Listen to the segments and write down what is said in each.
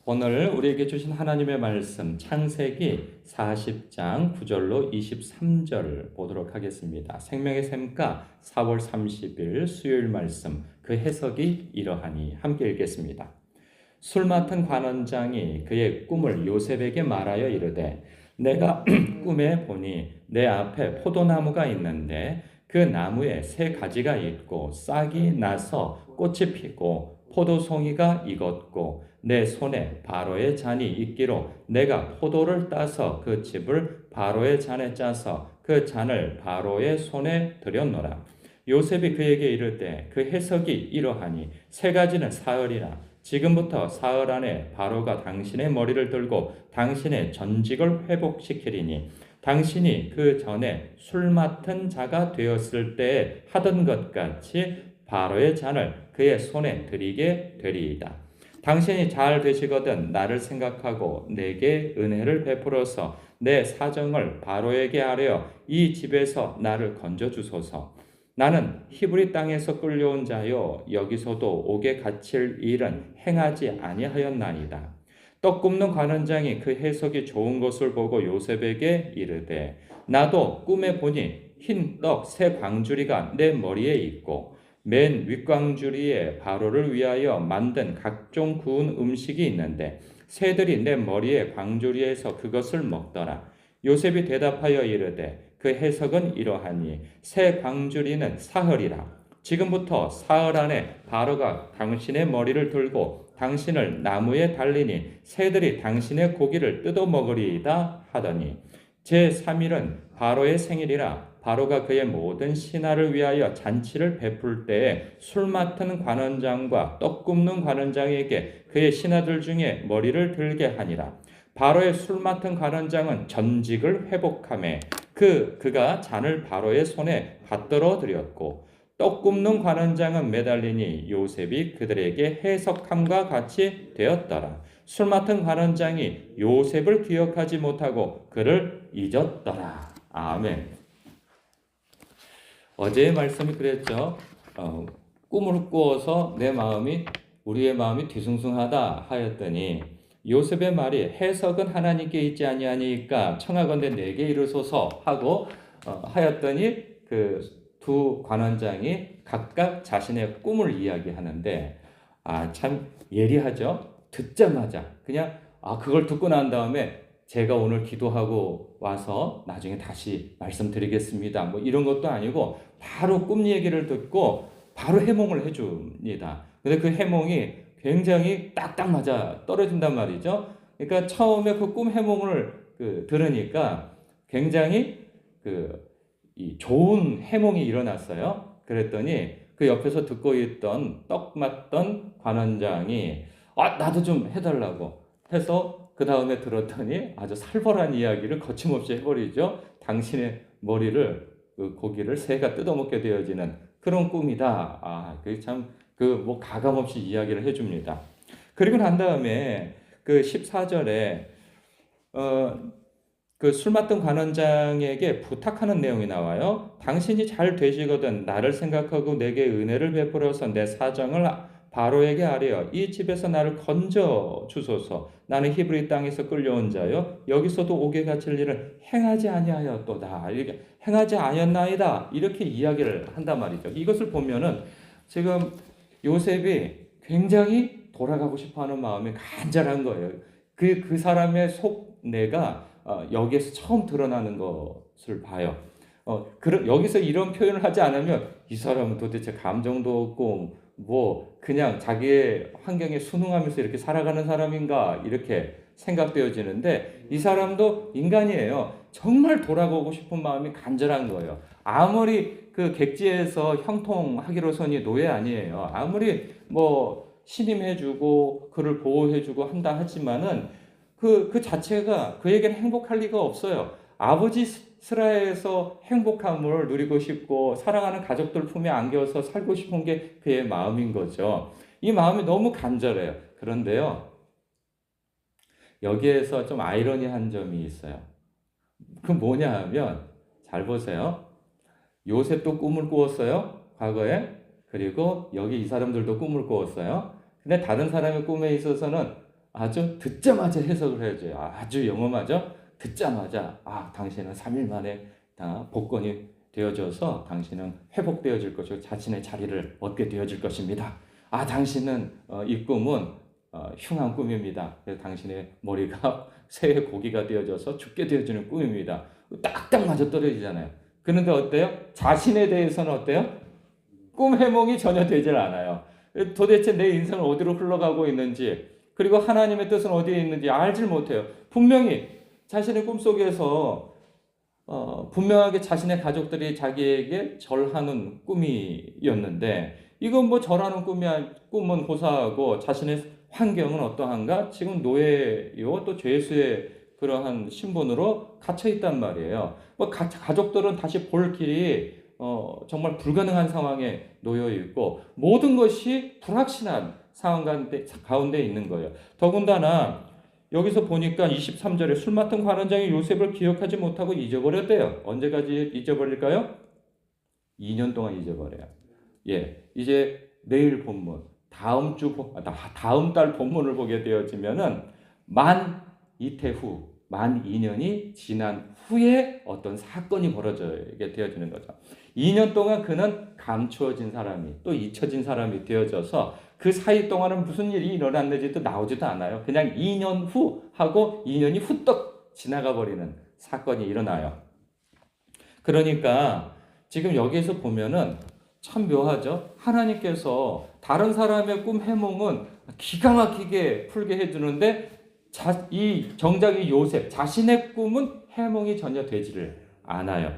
오늘 우리에게 주신 하나님의 말씀 창세기 40장 9절로 23절 보도록 하겠습니다. 생명의 샘가 4월 30일 수요일 말씀 그 해석이 이러하니 함께 읽겠습니다. 술 맡은 관원장이 그의 꿈을 요셉에게 말하여 이르되 내가 꿈에 보니 내 앞에 포도나무가 있는데 그 나무에 세 가지가 있고 싹이 나서 꽃이 피고 포도송이가 익었고 내 손에 바로의 잔이 있기로 내가 포도를 따서 그 즙을 바로의 잔에 짜서 그 잔을 바로의 손에 들였노라. 요셉이 그에게 이르되 그 해석이 이러하니 세 가지는 사흘이라. 지금부터 사흘 안에 바로가 당신의 머리를 들고 당신의 전직을 회복시키리니 당신이 그 전에 술 맡은 자가 되었을 때에 하던 것 같이 바로의 잔을 그의 손에 드리게 되리이다. 당신이 잘 되시거든 나를 생각하고 내게 은혜를 베풀어서 내 사정을 바로에게 아뢰어 이 집에서 나를 건져 주소서. 나는 히브리 땅에서 끌려온 자요 여기서도 옥에 갇힐 일은 행하지 아니하였나이다. 떡 굽는 관원장이 그 해석이 좋은 것을 보고 요셉에게 이르되 나도 꿈에 보니 흰 떡 세 광주리가 내 머리에 있고 맨 윗광주리에 바로를 위하여 만든 각종 구운 음식이 있는데 새들이 내 머리에 광주리에서 그것을 먹더라. 요셉이 대답하여 이르되 그 해석은 이러하니 새 광주리는 사흘이라. 지금부터 사흘 안에 바로가 당신의 머리를 들고 당신을 나무에 달리니 새들이 당신의 고기를 뜯어 먹으리이다 하더니 제3일은 바로의 생일이라. 바로가 그의 모든 신하를 위하여 잔치를 베풀 때에 술 맡은 관원장과 떡 굽는 관원장에게 그의 신하들 중에 머리를 들게 하니라. 바로의 술 맡은 관원장은 전직을 회복하매 그가 잔을 바로의 손에 받들어 드렸고 떡 굽는 관원장은 매달리니 요셉이 그들에게 해석함과 같이 되었더라. 술 맡은 관원장이 요셉을 기억하지 못하고 그를 잊었더라. 아멘. 어제의 말씀이 그랬죠. 꿈을 꾸어서 우리의 마음이 뒤숭숭하다 하였더니 요셉의 말이 해석은 하나님께 있지 아니하니까 청하건대 내게 이르소서 하고 하였더니 그 두 관원장이 각각 자신의 꿈을 이야기하는데 참 예리하죠. 듣자마자 그냥 그걸 듣고 난 다음에 제가 오늘 기도하고 와서 나중에 다시 말씀드리겠습니다. 뭐 이런 것도 아니고 바로 꿈 얘기를 듣고 바로 해몽을 해줍니다. 근데 그 해몽이 굉장히 딱딱 맞아 떨어진단 말이죠. 그러니까 처음에 그 꿈 해몽을 들으니까 굉장히 좋은 해몽이 일어났어요. 그랬더니 그 옆에서 듣고 있던 떡 맞던 관원장이 나도 좀 해달라고 해서 그 다음에 들었더니 아주 살벌한 이야기를 거침없이 해버리죠. 당신의 머리를 그 고기를 새가 뜯어먹게 되어지는 그런 꿈이다. 그게 참 가감없이 이야기를 해줍니다. 그리고 난 다음에 그 14절에 그 술 맡은 관원장에게 부탁하는 내용이 나와요. 당신이 잘 되시거든 나를 생각하고 내게 은혜를 베풀어서 내 사정을 바로에게 아뢰어 이 집에서 나를 건져 주소서. 나는 히브리 땅에서 끌려온 자요 여기서도 옥에 갇힐 일을 행하지 아니하였도다. 이렇게 행하지 아니었나이다. 이렇게 이야기를 한단 말이죠. 이것을 보면은 지금 요셉이 굉장히 돌아가고 싶어하는 마음이 간절한 거예요. 그 사람의 속내가 여기에서 처음 드러나는 것을 봐요. 여기서 이런 표현을 하지 않으면 이 사람은 도대체 감정도 없고 그냥 자기의 환경에 순응하면서 이렇게 살아가는 사람인가 이렇게 생각되어지는데 이 사람도 인간이에요. 정말 돌아가고 싶은 마음이 간절한 거예요. 아무리 그 객지에서 형통하기로서니 노예 아니에요. 아무리 신임해주고 그를 보호해주고 한다 하지만은 그 자체가 그에게는 행복할 리가 없어요. 아버지 스라에서 행복함을 누리고 싶고 사랑하는 가족들 품에 안겨서 살고 싶은 게 그의 마음인 거죠. 이 마음이 너무 간절해요. 그런데요, 여기에서 좀 아이러니한 점이 있어요. 그 뭐냐 하면 잘 보세요. 요셉도 꿈을 꾸었어요. 과거에. 그리고 여기 이 사람들도 꿈을 꾸었어요. 근데 다른 사람의 꿈에 있어서는 아주 듣자마자 해석을 해줘요. 아주 영험하죠? 듣자마자 당신은 3일 만에 다 복권이 되어져서 당신은 회복되어질 것이고 자신의 자리를 얻게 되어질 것입니다. 당신은 이 꿈은 흉한 꿈입니다. 그래서 당신의 머리가 새의 고기가 되어져서 죽게 되어지는 꿈입니다. 딱딱 맞아 떨어지잖아요. 그런데 어때요? 자신에 대해서는 어때요? 꿈 해몽이 전혀 되질 않아요. 도대체 내 인생은 어디로 흘러가고 있는지, 그리고 하나님의 뜻은 어디에 있는지 알질 못해요. 분명히 자신의 꿈속에서 분명하게 자신의 가족들이 자기에게 절하는 꿈이었는데, 이건 뭐 절하는 꿈은 호사하고 자신의 환경은 어떠한가? 지금 노예요, 또 죄수의 그러한 신분으로 갇혀 있단 말이에요. 뭐 가족들은 다시 볼 길이 정말 불가능한 상황에 놓여 있고 모든 것이 불확실한 상황 가운데 있는 거예요. 더군다나 여기서 보니까 23절에 술 맡은 관원장이 요셉을 기억하지 못하고 잊어버렸대요. 언제까지 잊어버릴까요? 2년 동안 잊어버려요. 이제 내일 본문, 다음 달 본문을 보게 되어지면은 만 이태 후, 만 2년이 지난 후에 어떤 사건이 벌어지게 되어지는 거죠. 2년 동안 그는 감추어진 사람이 또 잊혀진 사람이 되어져서 그 사이 동안은 무슨 일이 일어났는지도 나오지도 않아요. 그냥 2년 후 하고 2년이 후떡 지나가 버리는 사건이 일어나요. 그러니까 지금 여기에서 보면은 참 묘하죠. 하나님께서 다른 사람의 꿈 해몽은 기가 막히게 풀게 해주는데 이 정작 요셉 자신의 꿈은 해몽이 전혀 되지를 않아요.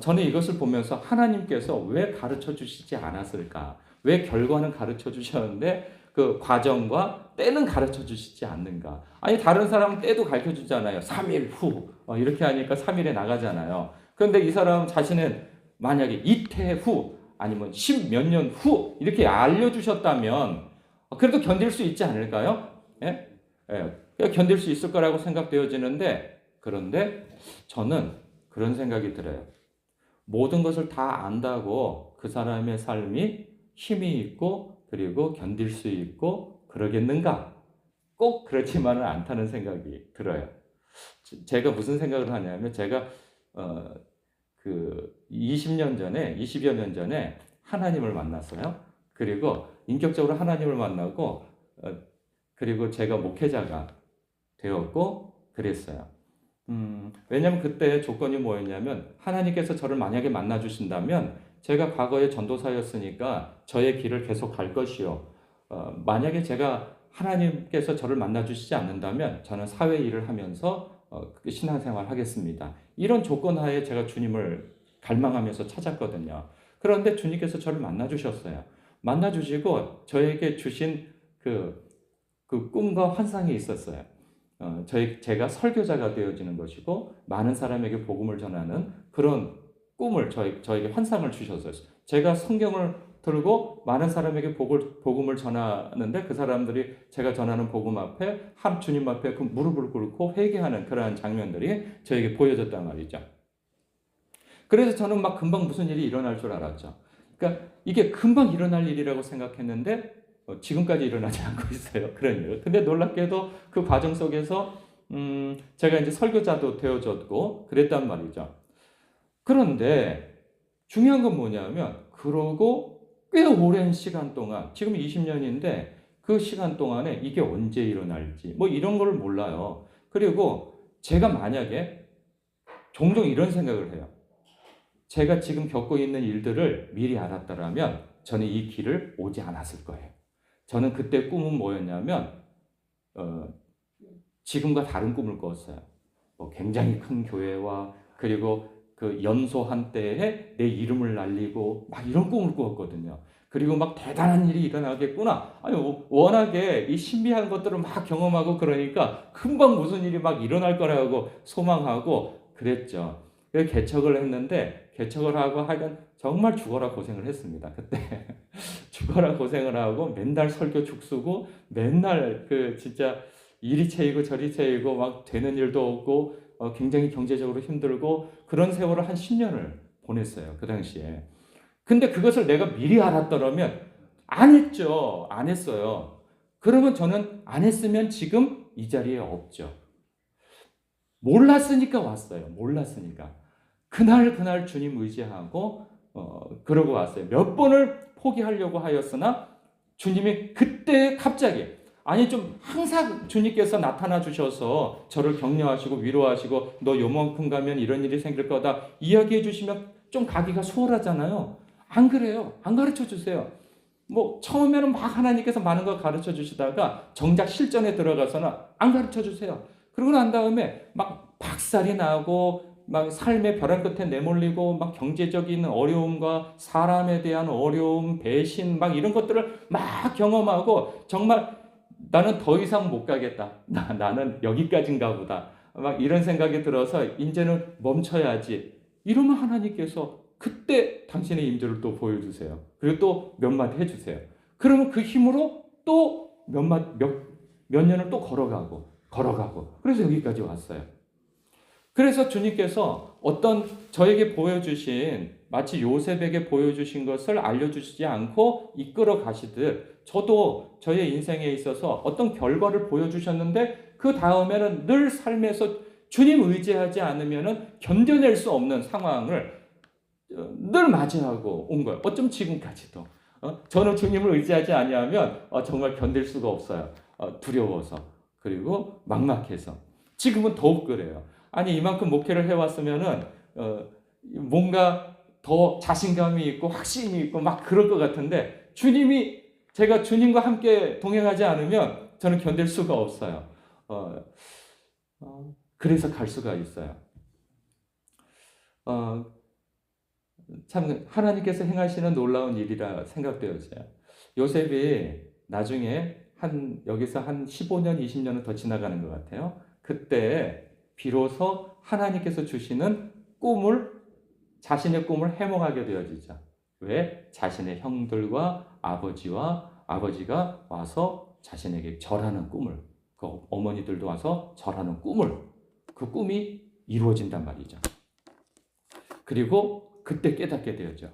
저는 이것을 보면서 하나님께서 왜 가르쳐 주시지 않았을까? 왜 결과는 가르쳐 주셨는데 그 과정과 때는 가르쳐 주시지 않는가? 아니 다른 사람은 때도 가르쳐 주잖아요. 3일 후 이렇게 하니까 3일에 나가잖아요. 그런데 이 사람 자신은 만약에 이태 후 아니면 10 몇 년 후 이렇게 알려주셨다면 그래도 견딜 수 있지 않을까요? 예? 견딜 수 있을 거라고 생각되어지는데 그런데 저는 그런 생각이 들어요. 모든 것을 다 안다고 그 사람의 삶이 힘이 있고 그리고 견딜 수 있고 그러겠는가? 꼭 그렇지만은 않다는 생각이 들어요. 제가 무슨 생각을 하냐면 제가 그 20년 전에 20여 년 전에 하나님을 만났어요. 그리고 인격적으로 하나님을 만나고 그리고 제가 목회자가 되었고 그랬어요. 왜냐면 그때 조건이 뭐였냐면 하나님께서 저를 만약에 만나 주신다면 제가 과거에 전도사였으니까 저의 길을 계속 갈 것이요. 만약에 제가 하나님께서 저를 만나 주시지 않는다면 저는 사회 일을 하면서 신앙생활 하겠습니다. 이런 조건 하에 제가 주님을 갈망하면서 찾았거든요. 그런데 주님께서 저를 만나 주셨어요. 만나 주시고 저에게 주신 그 꿈과 환상이 있었어요. 제가 설교자가 되어지는 것이고 많은 사람에게 복음을 전하는 그런 꿈을 저에게 환상을 주셨어요. 제가 성경을 들고 많은 사람에게 복음을 전하는데 그 사람들이 제가 전하는 복음 앞에 주님 앞에 그 무릎을 꿇고 회개하는 그러한 장면들이 저에게 보여졌단 말이죠. 그래서 저는 막 금방 무슨 일이 일어날 줄 알았죠. 그러니까 이게 금방 일어날 일이라고 생각했는데 지금까지 일어나지 않고 있어요. 그런 일. 근데 놀랍게도 그 과정 속에서 제가 이제 설교자도 되어졌고 그랬단 말이죠. 그런데 중요한 건 뭐냐면 그러고 꽤 오랜 시간 동안 지금 20년인데 그 시간 동안에 이게 언제 일어날지 뭐 이런 걸 몰라요. 그리고 제가 만약에 종종 이런 생각을 해요. 제가 지금 겪고 있는 일들을 미리 알았더라면 저는 이 길을 오지 않았을 거예요. 저는 그때 꿈은 뭐였냐면 지금과 다른 꿈을 꿨어요. 굉장히 큰 교회와 그리고 그 연소 한때에 내 이름을 날리고 막 이런 꿈을 꾸었거든요. 그리고 막 대단한 일이 일어나겠구나. 아니 워낙에 이 신비한 것들을 막 경험하고 그러니까 금방 무슨 일이 막 일어날 거라고 소망하고 그랬죠. 그래서 개척을 했는데 개척을 하고 하여간 정말 죽어라 고생을 했습니다. 그때 죽어라 고생을 하고 맨날 설교 죽쓰고 맨날 그 진짜 이리 채이고 저리 채이고 막 되는 일도 없고 굉장히 경제적으로 힘들고 그런 세월을 한 10년을 보냈어요. 그 당시에. 근데 그것을 내가 미리 알았더라면 안 했죠. 안 했어요. 그러면 저는 안 했으면 지금 이 자리에 없죠. 몰랐으니까 왔어요. 몰랐으니까. 그날 주님 의지하고 그러고 왔어요. 몇 번을 포기하려고 하였으나 주님이 그때 갑자기, 아니 좀 항상 주님께서 나타나 주셔서 저를 격려하시고 위로하시고 너 요만큼 가면 이런 일이 생길 거다 이야기해 주시면 좀 가기가 수월하잖아요. 안 그래요. 안 가르쳐 주세요. 뭐 처음에는 막 하나님께서 많은 걸 가르쳐 주시다가 정작 실전에 들어가서는 안 가르쳐 주세요. 그러고 난 다음에 막 박살이 나고 막 삶의 벼랑 끝에 내몰리고 막 경제적인 어려움과 사람에 대한 어려움, 배신 막 이런 것들을 막 경험하고 정말 나는 더 이상 못 가겠다. 나는 여기까지인가 보다. 막 이런 생각이 들어서 이제는 멈춰야지. 이러면 하나님께서 그때 당신의 임재를 또 보여주세요. 그리고 또 몇 마디 해주세요. 그러면 그 힘으로 또 몇 년을 또 걸어가고. 그래서 여기까지 왔어요. 그래서 주님께서 어떤 저에게 보여주신, 마치 요셉에게 보여주신 것을 알려주시지 않고 이끌어 가시듯 저도 저의 인생에 있어서 어떤 결과를 보여주셨는데 그 다음에는 늘 삶에서 주님 의지하지 않으면 견뎌낼 수 없는 상황을 늘 맞이하고 온 거예요. 어쩜 지금까지도. 저는 주님을 의지하지 아니하면 정말 견딜 수가 없어요. 두려워서. 그리고 막막해서. 지금은 더욱 그래요. 아니 이만큼 목회를 해왔으면은 뭔가 더 자신감이 있고 확신이 있고 막 그럴 것 같은데 제가 주님과 함께 동행하지 않으면 저는 견딜 수가 없어요. 그래서 갈 수가 있어요. 참 하나님께서 행하시는 놀라운 일이라 생각되어져요. 요셉이 나중에 여기서 한 15년, 20년은 더 지나가는 것 같아요. 그때 비로소 하나님께서 주시는 자신의 꿈을 해몽하게 되어지죠. 왜? 자신의 형들과 아버지가 와서 자신에게 절하는 꿈을, 그 어머니들도 와서 절하는 꿈을, 그 꿈이 이루어진단 말이죠. 그리고 그때 깨닫게 되었죠.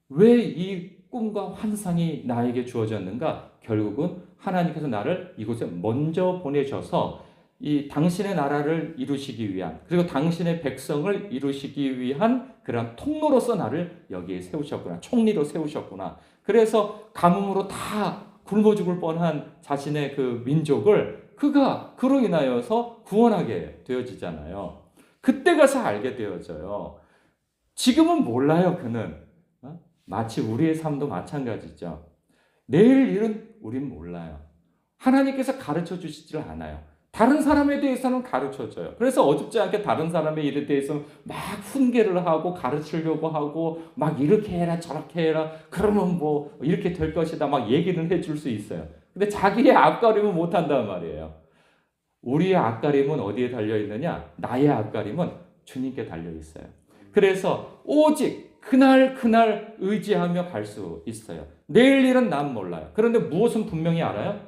왜 이 꿈과 환상이 나에게 주어졌는가? 결국은 하나님께서 나를 이곳에 먼저 보내셔서 이 당신의 나라를 이루시기 위한, 그리고 당신의 백성을 이루시기 위한 그런 통로로서 나를 여기에 세우셨구나. 총리로 세우셨구나. 그래서 가뭄으로 다 굶어 죽을 뻔한 자신의 그 민족을 그가 그로 인하여서 구원하게 되어지잖아요. 그때 가서 알게 되어져요. 지금은 몰라요, 그는. 마치 우리의 삶도 마찬가지죠. 내일 일은 우린 몰라요. 하나님께서 가르쳐 주시질 않아요. 다른 사람에 대해서는 가르쳐줘요. 그래서 어줍지 않게 다른 사람의 일에 대해서 막 훈계를 하고 가르치려고 하고 막 이렇게 해라 저렇게 해라 그러면 뭐 이렇게 될 것이다 막 얘기를 해줄 수 있어요. 근데 자기의 앞가림은 못한단 말이에요. 우리의 앞가림은 어디에 달려있느냐? 나의 앞가림은 주님께 달려있어요. 그래서 오직 그날 의지하며 갈 수 있어요. 내일 일은 난 몰라요. 그런데 무엇은 분명히 알아요?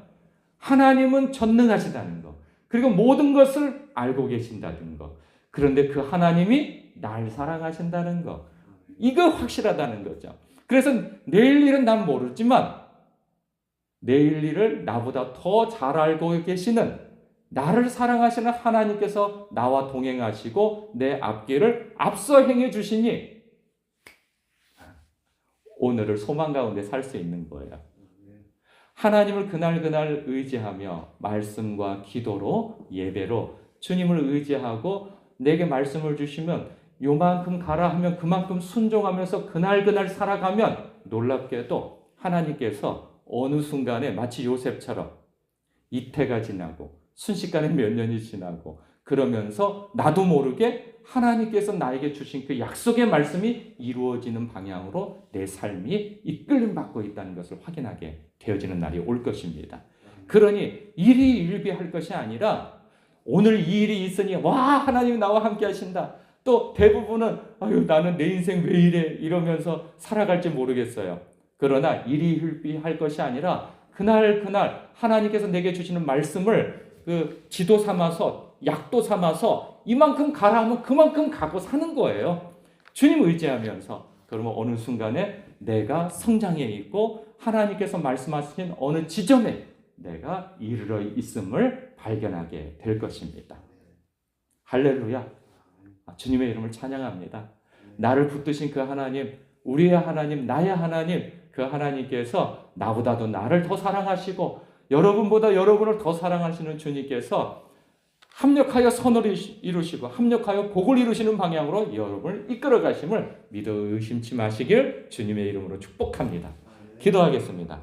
하나님은 전능하시다는 거. 그리고 모든 것을 알고 계신다는 거. 그런데 그 하나님이 날 사랑하신다는 거. 이거 확실하다는 거죠. 그래서 내일 일은 난 모르지만 내일 일을 나보다 더 잘 알고 계시는 나를 사랑하시는 하나님께서 나와 동행하시고 내 앞길을 앞서 행해 주시니 오늘을 소망 가운데 살 수 있는 거예요. 하나님을 그날 의지하며 말씀과 기도로 예배로 주님을 의지하고 내게 말씀을 주시면 요만큼 가라 하면 그만큼 순종하면서 그날 살아가면 놀랍게도 하나님께서 어느 순간에 마치 요셉처럼 이태가 지나고 순식간에 몇 년이 지나고 그러면서 나도 모르게 하나님께서 나에게 주신 그 약속의 말씀이 이루어지는 방향으로 내 삶이 이끌림 받고 있다는 것을 확인하게 되어지는 날이 올 것입니다. 그러니 일이 일비할 것이 아니라 오늘 이 일이 있으니 와 하나님 나와 함께 하신다. 또 대부분은 나는 내 인생 왜 이래 이러면서 살아갈지 모르겠어요. 그러나 일이 일비할 것이 아니라 그날 하나님께서 내게 주시는 말씀을 그 지도 삼아서 약도 삼아서 이만큼 가라 하면 그만큼 가고 사는 거예요. 주님 의지하면서. 그러면 어느 순간에 내가 성장해 있고 하나님께서 말씀하신 어느 지점에 내가 이르러 있음을 발견하게 될 것입니다. 할렐루야. 주님의 이름을 찬양합니다. 나를 붙드신 그 하나님, 우리의 하나님, 나의 하나님, 그 하나님께서 나보다도 나를 더 사랑하시고 여러분보다 여러분을 더 사랑하시는 주님께서 합력하여 선을 이루시고 합력하여 복을 이루시는 방향으로 여러분을 이끌어 가심을 믿어 의심치 마시길 주님의 이름으로 축복합니다. 기도하겠습니다.